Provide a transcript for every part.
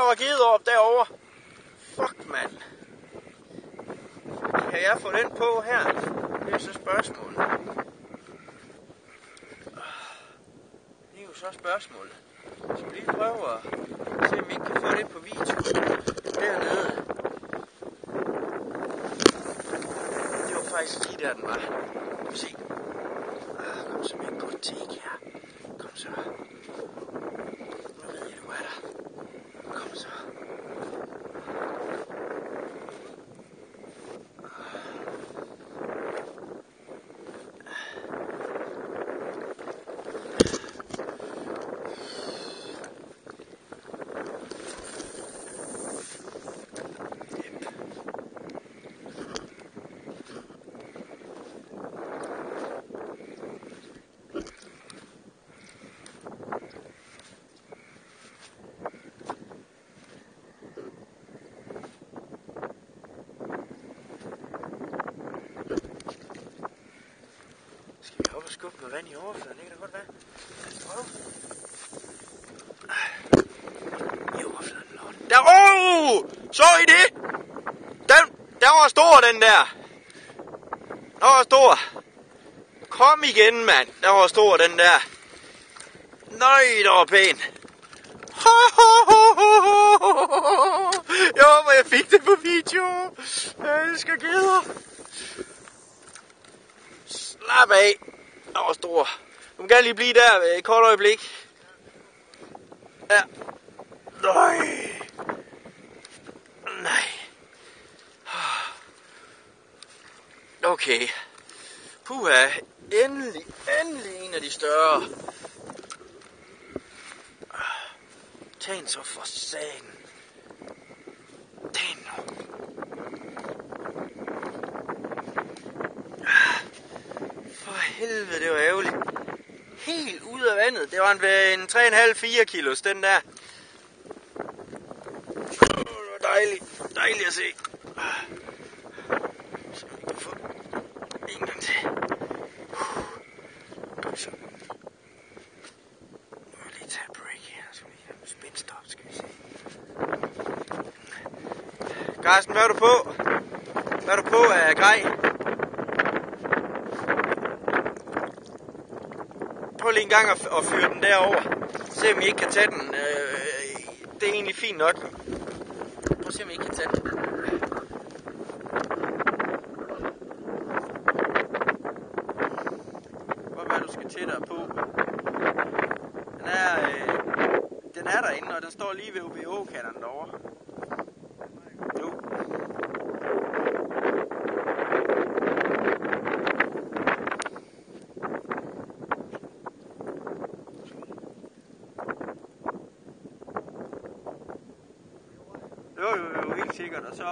var givet op derovre. Fuck, mand. Kan jeg få den på her? Det er så spørgsmålet. Det er jo så spørgsmålet. Jeg skal lige prøve at se, om vi ikke kan få det på video. Dernede. Det var faktisk lige der, den var. Lad os se. Kom så med en god take her. Kom så. Nu ved jeg, du er der. Kom så. Skub med vand i overfladen, det kan da godt være. Lad os prøve. I overfladen, lort. Der, så I det? Den var stor, den der. Den var stor. Kom igen, mand. Den var stor, den der. Nøj, det var pæn. Jeg håber, jeg fik det på video. Jeg elsker geder. Slap af. Den var stor. Du må gerne lige blive der et kort øjeblik. Ja. Nej. Nej. Okay. Puha. Endelig en af de større. Tag en så for sagen. Tag en nu. For helvede, det var ærgerligt. Helt ude af vandet. Det var en 3,5-4 kilos, den der. Det var dejligt. Dejligt at se. Så vi kan få en gang til. Så. Nu vil jeg lige tage et break her. Så vi kan spændstop, skal vi se. Carsten, hvad er du på? Hvad er du på af grej? Prøv lige en gang at fyre den derover. Se om I ikke kan tage den. Det er egentlig fint nok. Prøv at se om I ikke kan tage den. Prøv hvad du skal tættere på. Den er derinde, og den står lige ved OBO-kanterne derovre. Jo. Jo, helt sikkert. Og så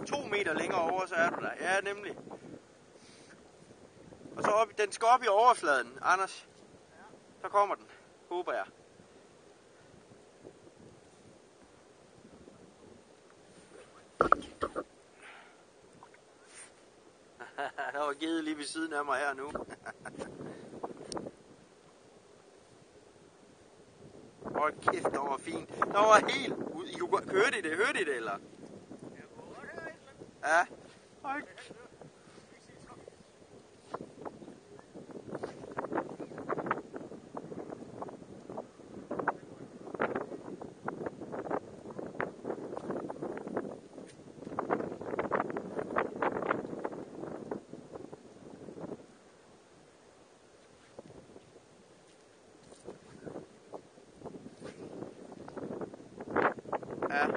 2 meter længere over, så er du der. Ja, nemlig. Og så den skal op i overfladen, Anders. Så kommer den, håber jeg. Der var givet lige ved siden af mig her nu. Hold kæft, det var fint. Det var helt ud. I kunne hørte I det? Hørte I det, eller? Ja. Hold. Ja.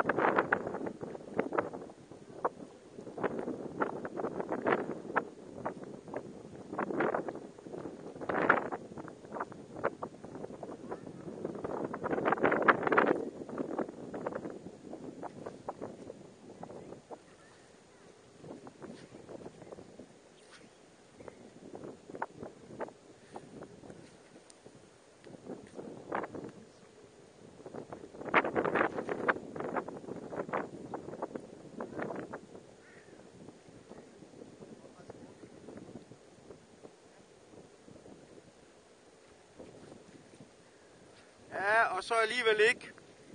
Ja, og så alligevel ikke.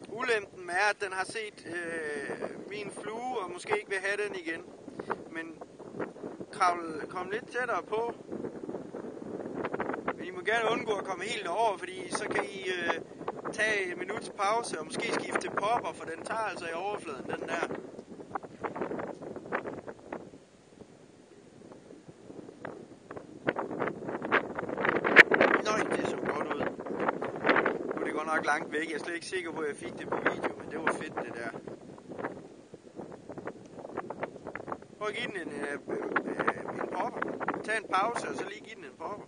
Ulempen er, at den har set min flue, og måske ikke vil have den igen. Men kom lidt tættere på. Men I må gerne undgå at komme helt over, fordi så kan I tage en minuts pause og måske skifte til popper, for den tager altså i overfladen, den der. Nøj, det så godt ud. Nu er det godt nok langt væk. Jeg er slet ikke sikker på, at jeg fik det på video, men det var fedt, det der. Prøv at give den en popper. Tag en pause, og så lige give den en popper.